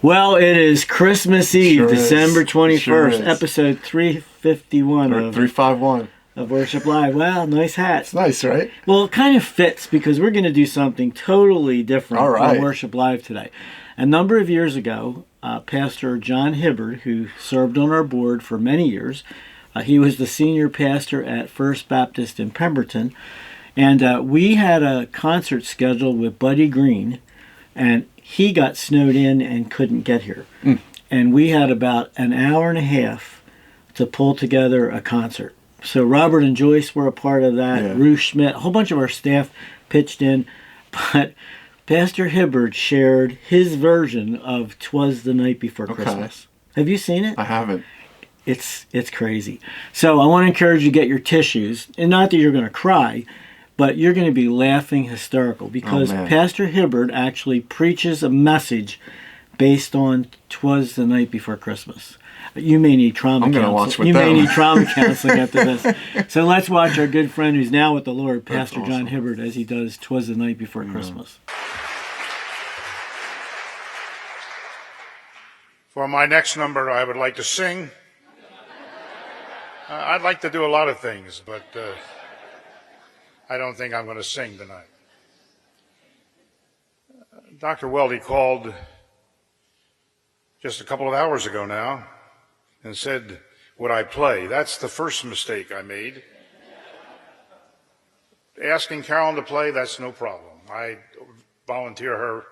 Well, it is Christmas Eve, Sure December is. 21st, Sure is. episode 351 351. of Worship Live. Wow, nice hat. It's nice, right? Well, it kind of fits because we're going to do something totally different All right. on Worship Live today. A number of years ago, Pastor John Hibbard, who served on our board for many years, he was the senior pastor at First Baptist in Pemberton, and we had a concert scheduled with Buddy Green, and he got snowed in and couldn't get here. And we had about an hour and a half to pull together a concert. So Robert and Joyce were a part of that. Yeah. Ruth Schmidt, a whole bunch of our staff pitched in. But Pastor Hibbard shared his version of "'Twas the Night Before Christmas." Have you seen it? I haven't. It's crazy. So I want to encourage you to get your tissues. And not that you're going to cry, but you're going to be laughing hysterical because Pastor Hibbard actually preaches a message based on "'Twas the Night Before Christmas." You may need trauma I'm gonna counseling. watch with you may them. need trauma counseling after this. So let's watch our good friend who's now with the Lord, Pastor That's John awesome. Hibbard, as he does "'Twas the Night Before Christmas." For my next number, I would like to sing. I'd like to do a lot of things, but I don't think I'm going to sing tonight. Dr. Welte called just a couple of hours ago now and said, would I play? That's the first mistake I made. Asking Carolyn to play, that's no problem. I volunteer her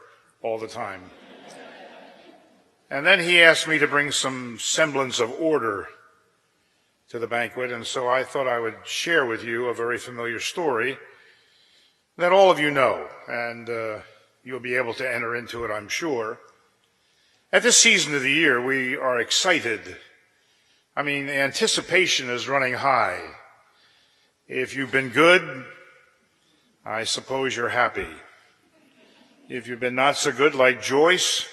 all the time. And then he asked me to bring some semblance of order to the banquet, and so I thought I would share with you a very familiar story that all of you know, and you'll be able to enter into it, I'm sure. At this season of the year, we are excited. I mean, the anticipation is running high. If you've been good, I suppose you're happy. If you've been not so good, like Joyce,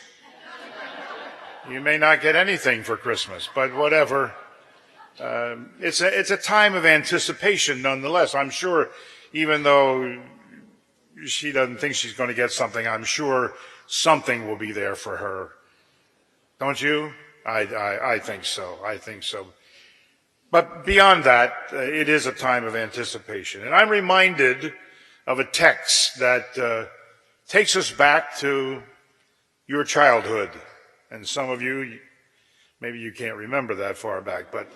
you may not get anything for Christmas, but whatever. It's a time of anticipation nonetheless. I'm sure, even though she doesn't think she's going to get something, I'm sure something will be there for her. Don't you? I think so. I think so. But beyond that, it is a time of anticipation. And I'm reminded of a text that takes us back to your childhood. And some of you, maybe you can't remember that far back, but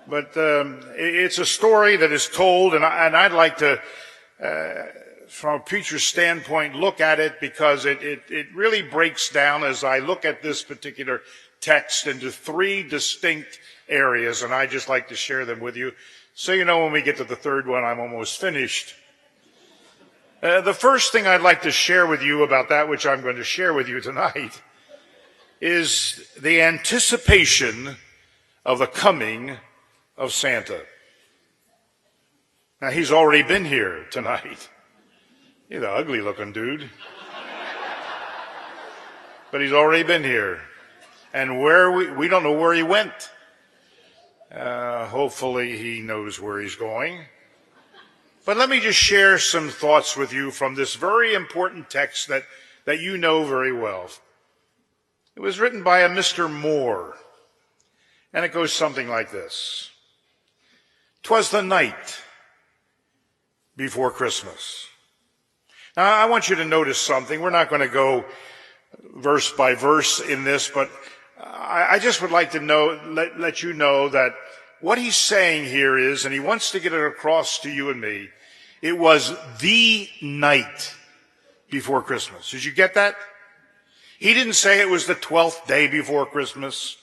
it's a story that is told, and I'd like to, from a preacher's standpoint, look at it because it really breaks down, as I look at this particular text, into three distinct areas, and I just like to share them with you. So you know when we get to the third one, I'm almost finished. The first thing I'd like to share with you about that which I'm going to share with you tonight is the anticipation of the coming of Santa. Now, he's already been here tonight. He's an ugly looking dude. But he's already been here. And we don't know where he went. Hopefully he knows where he's going. But let me just share some thoughts with you from this very important text that you know very well. It was written by a Mr. Moore, and it goes something like this. "'Twas the night before Christmas." Now, I want you to notice something. We're not going to go verse by verse in this, but I just would like to let you know that what he's saying here is, and he wants to get it across to you and me, it was the night before Christmas. Did you get that? He didn't say it was the 12th day before Christmas.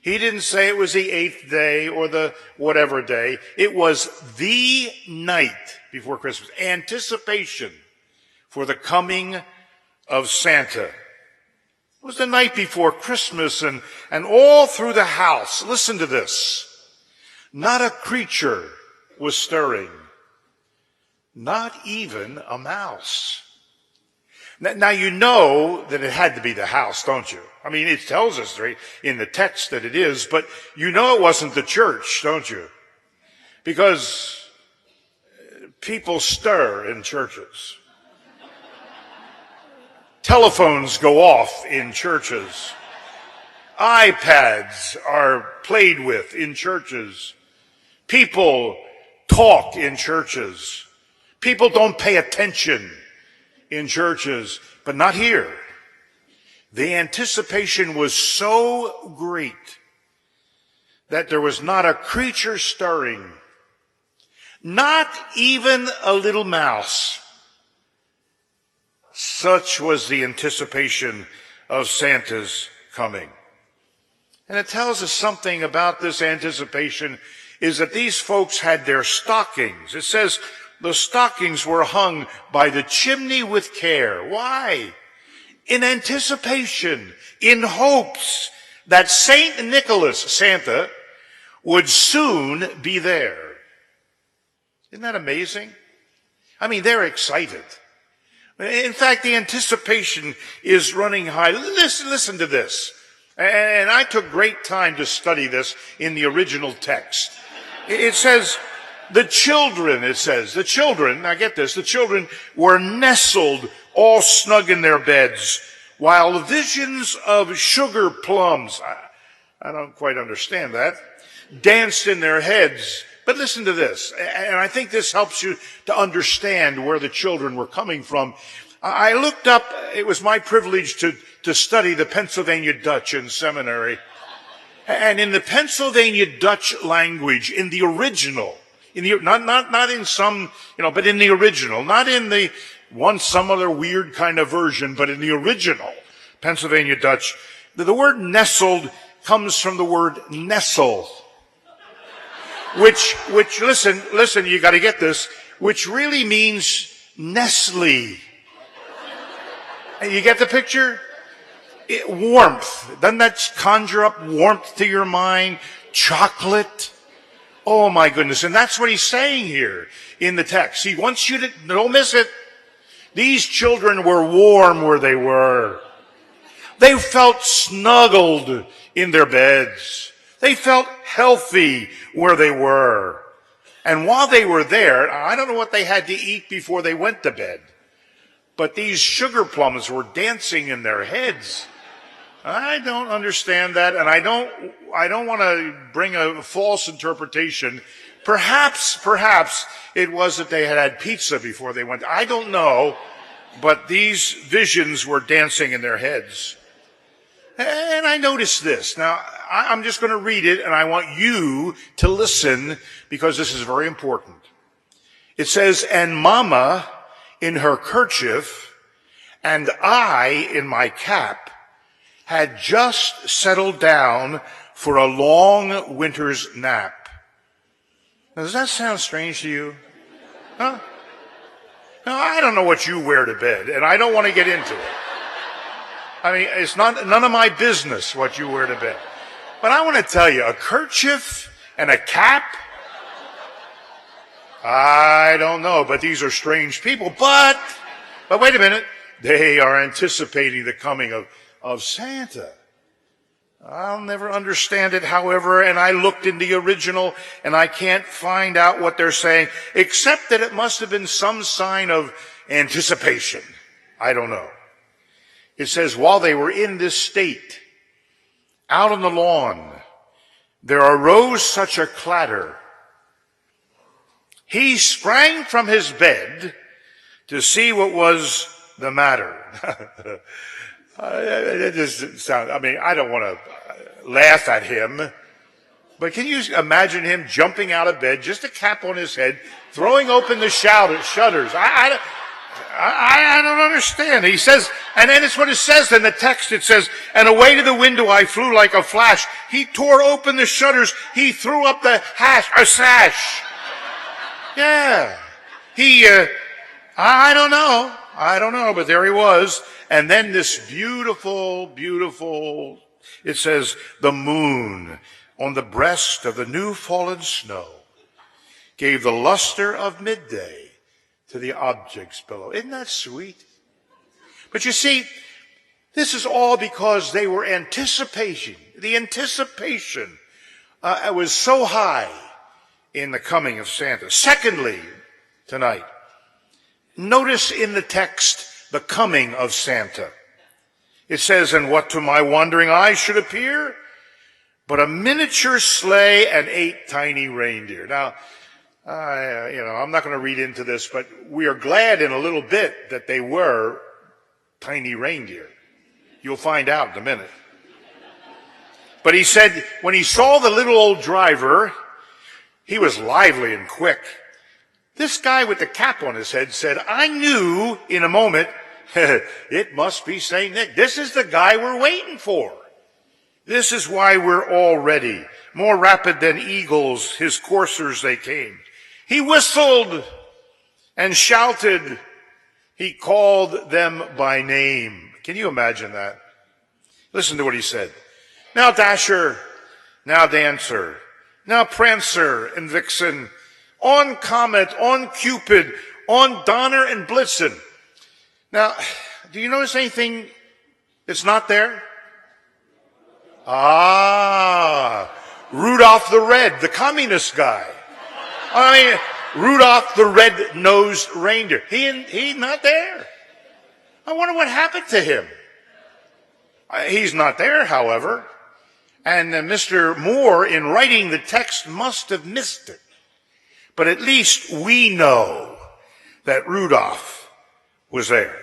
He didn't say it was the 8th day or the whatever day. It was the night before Christmas. Anticipation for the coming of Santa. It was the night before Christmas, and all through the house, listen to this. Not a creature was stirring. Not even a mouse. Now, you know that it had to be the house, don't you? I mean, it tells us right in the text that it is, but you know it wasn't the church, don't you? Because people stir in churches. Telephones go off in churches. iPads are played with in churches. People talk in churches. People don't pay attention in churches, but not here. The anticipation was so great that there was not a creature stirring, not even a little mouse. Such was the anticipation of Santa's coming. And it tells us something about this anticipation is that these folks had their stockings. It says the stockings were hung by the chimney with care. Why? In anticipation, in hopes that Saint Nicholas, Santa, would soon be there. Isn't that amazing? I mean, they're excited. In fact, the anticipation is running high. Listen to this. And I took great time to study this in the original text. It says, the children, now get this, the children were nestled all snug in their beds, while visions of sugar plums, I don't quite understand that, danced in their heads. But listen to this, and I think this helps you to understand where the children were coming from. I looked up, it was my privilege to study the Pennsylvania Dutch in seminary. And in the Pennsylvania Dutch language, in the original, not in some, but in the original, not in the some other weird kind of version, but in the original Pennsylvania Dutch, the word nestled comes from the word nestle, which listen, you got to get this, which really means Nestle. You get the picture? Warmth. Doesn't that conjure up warmth to your mind? Chocolate. Oh my goodness. And that's what he's saying here in the text. He wants you to, don't miss it. These children were warm where they were. They felt snuggled in their beds. They felt healthy where they were. And while they were there, I don't know what they had to eat before they went to bed, but these sugar plums were dancing in their heads. I don't understand that, and I don't want to bring a false interpretation. Perhaps it was that they had pizza before they went. I don't know, but these visions were dancing in their heads. And I noticed this. Now, I'm just going to read it, and I want you to listen because this is very important. It says, "And Mama in her kerchief and I in my cap had just settled down for a long winter's nap." Now, does that sound strange to you? Huh? Now, I don't know what you wear to bed, and I don't want to get into it. I mean, it's none of my business what you wear to bed. But I want to tell you, a kerchief and a cap, I don't know, but these are strange people. But wait a minute. They are anticipating the coming of Santa. I'll never understand it, however, and I looked in the original and I can't find out what they're saying, except that it must have been some sign of anticipation. I don't know. It says, while they were in this state, out on the lawn, there arose such a clatter. He sprang from his bed to see what was the matter. It just sounds, I don't want to laugh at him, but can you imagine him jumping out of bed, just a cap on his head, throwing open the shutters? I don't understand. He says, and then it's what it says in the text. It says, "And away to the window I flew like a flash. He tore open the shutters. He threw up the sash." Yeah. I don't know, but there he was. And then this beautiful, it says, "The moon on the breast of the new fallen snow gave the luster of midday to the objects below." Isn't that sweet? But you see, this is all because they were anticipating. The anticipation was so high in the coming of Santa. Secondly, tonight, notice in the text the coming of Santa. It says, and what to my wondering eyes should appear? But a miniature sleigh and 8 tiny reindeer. Now, I'm not going to read into this, but we are glad in a little bit that they were tiny reindeer. You'll find out in a minute. But he said, when he saw the little old driver, he was lively and quick. This guy with the cap on his head said, I knew in a moment, it must be St. Nick. This is the guy we're waiting for. This is why we're all ready. More rapid than eagles, his coursers they came. He whistled and shouted. He called them by name. Can you imagine that? Listen to what he said. Now Dasher, now Dancer, now Prancer and Vixen, on Comet, on Cupid, on Donner and Blitzen. Now, do you notice anything that's not there? Rudolph the Red, the communist guy. Rudolph the red-nosed reindeer. He's not there. I wonder what happened to him. He's not there, however. And Mr. Moore, in writing the text, must have missed it. But at least we know that Rudolph was there.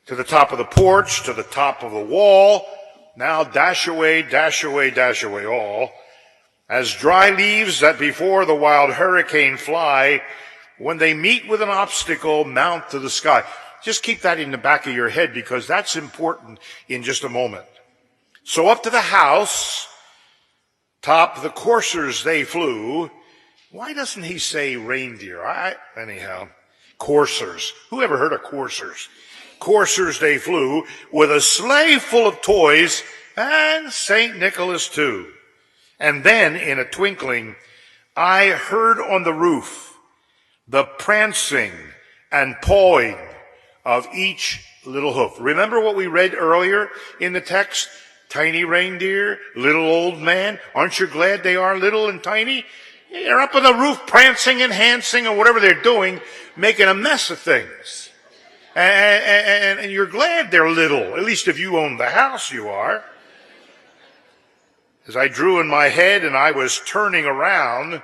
To the top of the porch, to the top of the wall. Now dash away, all. As dry leaves that before the wild hurricane fly, when they meet with an obstacle, mount to the sky. Just keep that in the back of your head because that's important in just a moment. So up to the house, top the coursers they flew. Why doesn't he say reindeer? Anyhow, coursers. Who ever heard of coursers? Coursers they flew with a sleigh full of toys and St. Nicholas too. And then in a twinkling, I heard on the roof the prancing and pawing of each little hoof. Remember what we read earlier in the text? Tiny reindeer, little old man. Aren't you glad they are little and tiny? They're up on the roof prancing and dancing or whatever they're doing, making a mess of things. And you're glad they're little. At least if you own the house, you are. As I drew in my head and I was turning around,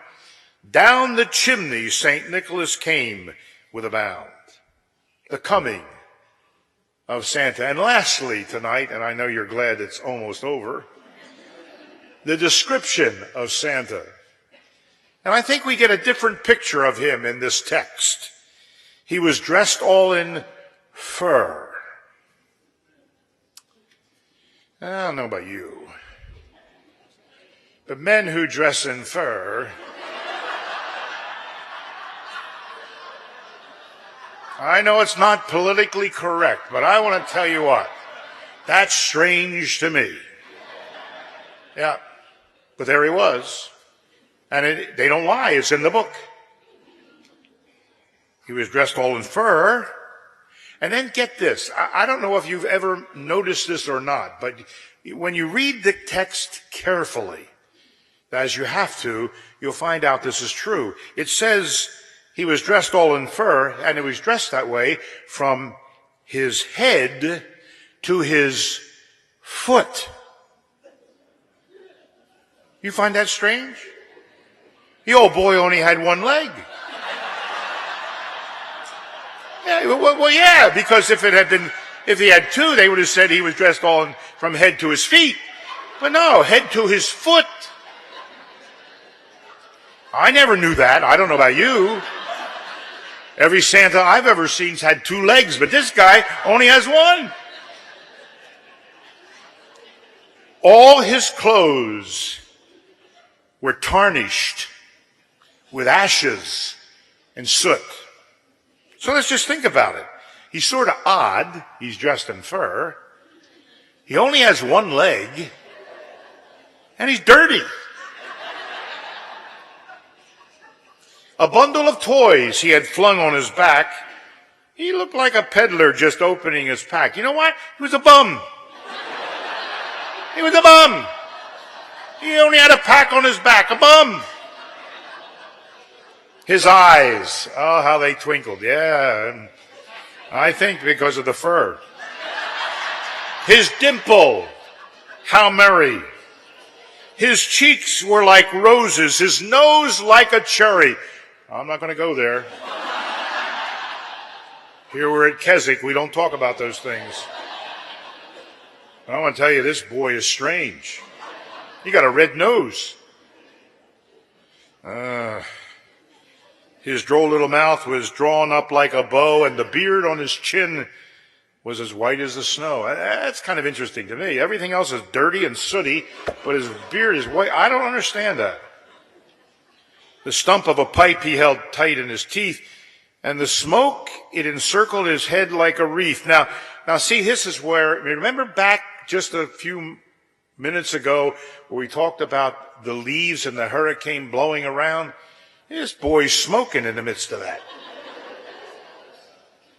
down the chimney St. Nicholas came with a bound. The coming of Santa. And lastly tonight, and I know you're glad it's almost over, the description of Santa. And I think we get a different picture of him in this text. He was dressed all in fur. I don't know about you, but men who dress in fur, I know it's not politically correct, but I want to tell you what, that's strange to me. Yeah, but there he was. And they don't lie, it's in the book. He was dressed all in fur. And then get this, I don't know if you've ever noticed this or not, but when you read the text carefully, as you have to, you'll find out this is true. It says he was dressed all in fur, and he was dressed that way from his head to his foot. You find that strange? The old boy only had one leg. Yeah, well, yeah, because if he had two, they would have said he was dressed all from head to his feet. But no, head to his foot. I never knew that. I don't know about you. Every Santa I've ever seen's had two legs, but this guy only has one. All his clothes were tarnished with ashes and soot. So let's just think about it. He's sort of odd. He's dressed in fur. He only has one leg. And he's dirty. A bundle of toys he had flung on his back. He looked like a peddler just opening his pack. You know what? He was a bum. He was a bum. He only had a pack on his back. A bum. His eyes, oh, how they twinkled. Yeah. I think because of the fur. His dimple, how merry. His cheeks were like roses, his nose like a cherry. I'm not going to go there. Here we're at Keswick, we don't talk about those things. I want to tell you, this boy is strange. He got a red nose. His droll little mouth was drawn up like a bow, and the beard on his chin was as white as the snow. That's kind of interesting to me. Everything else is dirty and sooty, but his beard is white. I don't understand that. The stump of a pipe he held tight in his teeth, and the smoke, it encircled his head like a wreath. Now see, this is where, remember back just a few minutes ago where we talked about the leaves and the hurricane blowing around? This boy's smoking in the midst of that.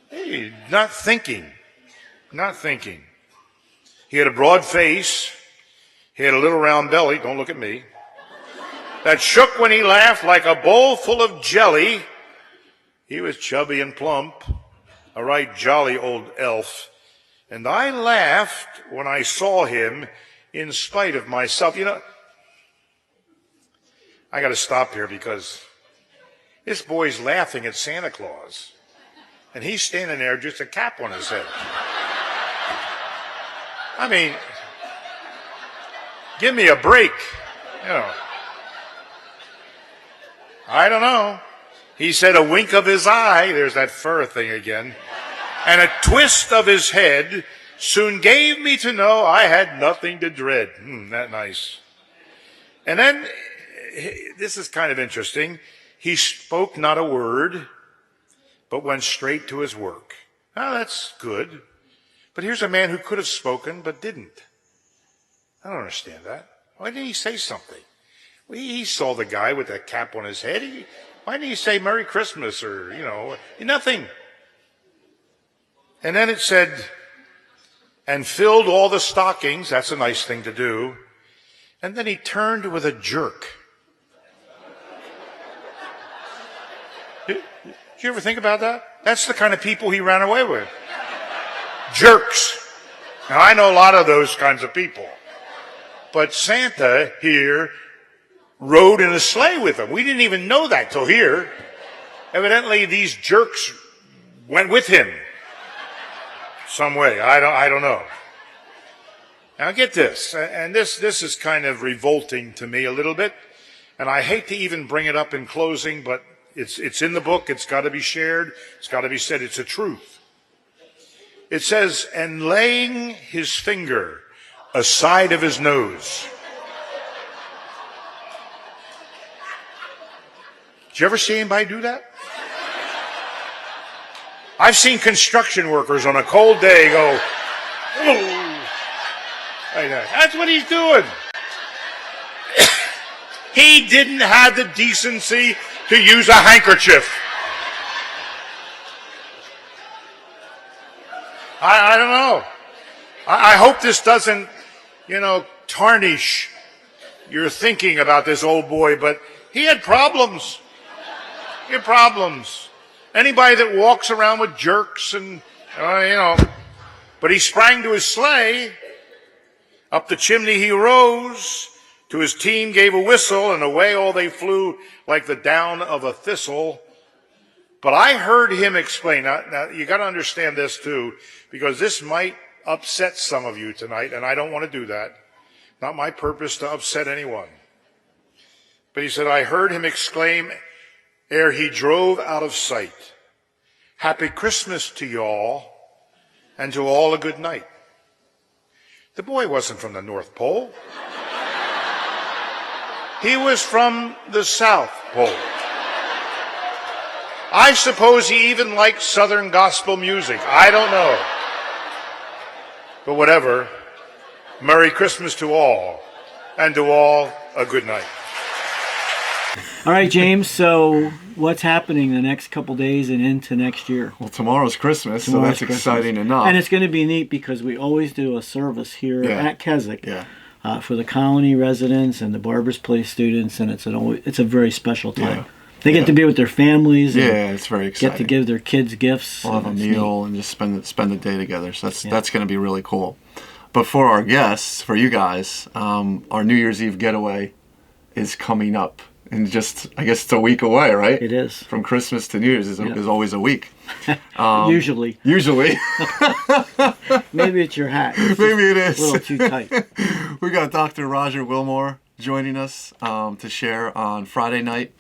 Hey, not thinking. He had a broad face. He had a little round belly. Don't look at me. That shook when he laughed like a bowl full of jelly. He was chubby and plump, a right jolly old elf. And I laughed when I saw him in spite of myself. You know, I got to stop here because this boy's laughing at Santa Claus. And he's standing there just a cap on his head. I mean, give me a break. You know. I don't know. He said a wink of his eye, there's that fur thing again, and a twist of his head soon gave me to know I had nothing to dread. That nice. And then, this is kind of interesting, he spoke not a word, but went straight to his work. Now, that's good. But here's a man who could have spoken, but didn't. I don't understand that. Why didn't he say something? Well, he saw the guy with that cap on his head. Why didn't he say Merry Christmas or, nothing? And then it said, and filled all the stockings. That's a nice thing to do. And then he turned with a jerk. Did you ever think about that? That's the kind of people he ran away with. Jerks. Now, I know a lot of those kinds of people. But Santa here rode in a sleigh with him. We didn't even know that till here. Evidently, these jerks went with him some way. I don't know. Now, get this. And this is kind of revolting to me a little bit. And I hate to even bring it up in closing, but it's in the book. It's got to be shared. It's got to be said. It's a truth. It says, and laying his finger aside of his nose. Did you ever see anybody do that? I've seen construction workers on a cold day go, oh, like that. That's what he's doing. He didn't have the decency to use a handkerchief. I don't know. I hope this doesn't, tarnish your thinking about this old boy, but he had problems. He had problems. Anybody that walks around with jerks and, but he sprang to his sleigh. Up the chimney he rose. To his team gave a whistle, and away all they flew like the down of a thistle. But I heard him explain. Now you got to understand this too, because this might upset some of you tonight, and I don't want to do that. Not my purpose to upset anyone. But he said, I heard him exclaim ere he drove out of sight, Happy Christmas to y'all, and to all a good night. The boy wasn't from the North Pole. He was from the South Pole. I suppose he even liked Southern gospel music. I don't know. But whatever, Merry Christmas to all, and to all a good night. All right, James, so what's happening the next couple days and into next year? Well, tomorrow's Christmas, so that's exciting enough. And it's going to be neat because we always do a service here at Keswick for the colony residents and the Barber's Place students, and it's a very special time. They get to be with their families. And yeah, it's very exciting. Get to give their kids gifts. We'll have a meal and just spend the day together. So that's going to be really cool. But for our guests, for you guys, our New Year's Eve getaway is coming up. And just, I guess it's a week away, right? It is. From Christmas to New Year's is always a week. Usually. Maybe it's your hat. Maybe it is. A little too tight. We got Dr. Roger Wilmore joining us to share on Friday night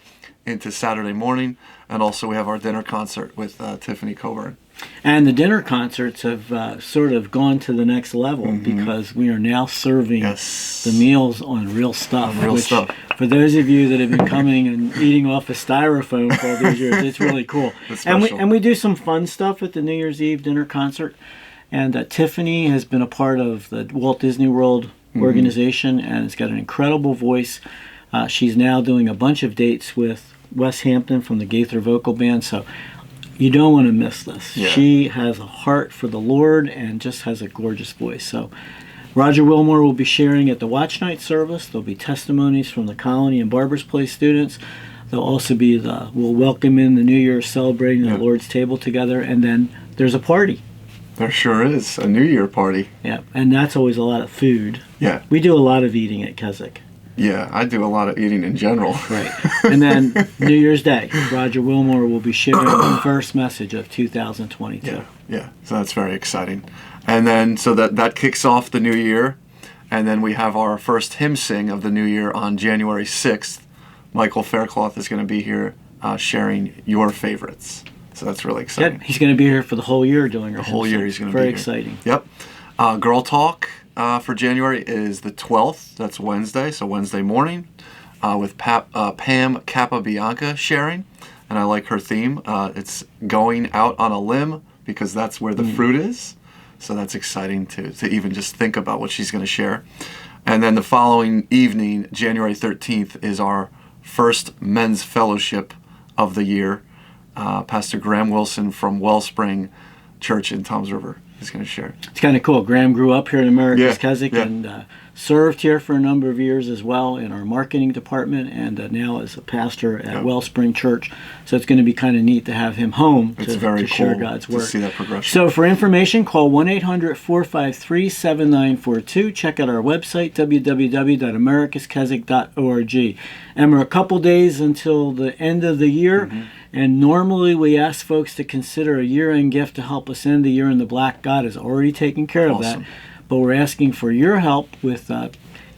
into Saturday morning. And also we have our dinner concert with Tiffany Coburn. And the dinner concerts have sort of gone to the next level because we are now serving the meals on real stuff. For those of you that have been coming and eating off of styrofoam for all these years, it's really cool. And we do some fun stuff at the New Year's Eve dinner concert. And Tiffany has been a part of the Walt Disney World organization and has got an incredible voice. She's now doing a bunch of dates with Wes Hampton from the Gaither Vocal Band. So you don't want to miss this. Yeah. She has a heart for the Lord and just has a gorgeous voice. So Roger Wilmore will be sharing at the Watch Night service. There'll be testimonies from the Colony and Barber's Place students. There'll also be we'll welcome in the New Year celebrating the Lord's table together. And then there's a party. There sure is. A New Year party. Yeah, and that's always a lot of food. Yeah. We do a lot of eating at Keswick. Yeah, I do a lot of eating in general. Right. And then New Year's Day, Roger Wilmore will be sharing the first message of 2022. Yeah. So that's very exciting. And then, so that kicks off the new year. And then we have our first hymn sing of the new year on January 6th. Michael Faircloth is going to be here sharing your favorites. So that's really exciting. Yep. He's going to be here for the whole year doing our whole hymn year sing. he's going to be here. Very exciting. Yep. Girl Talk. For January is the 12th. That's Wednesday, so Wednesday morning, with Pam Capabianca sharing. And I like her theme. It's going out on a limb because that's where the fruit is. So that's exciting to even just think about what she's going to share. And then the following evening, January 13th, is our first men's fellowship of the year. Pastor Graham Wilson from Wellspring Church in Toms River is going to share. It's kind of cool. Graham grew up here in America's Keswick and served here for a number of years as well in our marketing department and now as a pastor at Wellspring Church. So it's going to be kind of neat to have him home to share God's Word. To see that progression. So for information, call 1-800-453-7942. Check out our website, www.americaskeswick.org. And we're a couple days until the end of the year. And normally we ask folks to consider a year-end gift to help us end the year in the black. God has already taken care of that. But we're asking for your help with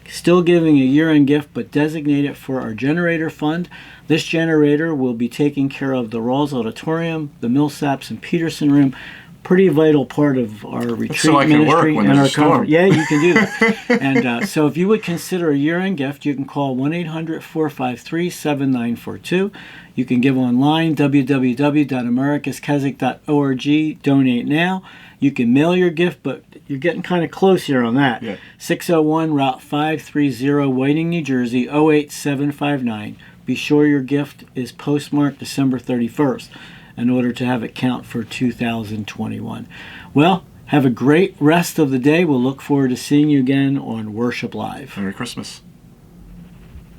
still giving a year-end gift, but designate it for our generator fund. This generator will be taking care of the Rawls Auditorium, the Millsaps and Peterson Room. Pretty vital part of our retreat ministry and our conference. Yeah, you can do that. And so if you would consider a year-end gift, you can call 1-800-453-7942. You can give online, www.americaskeswick.org. Donate now. You can mail your gift, but you're getting kind of close here on that. 601 Route 530, Whiting, New Jersey, 08759. Be sure your gift is postmarked December 31st. In order to have it count for 2021. Well, have a great rest of the day. We'll look forward to seeing you again on Worship Live. Merry Christmas.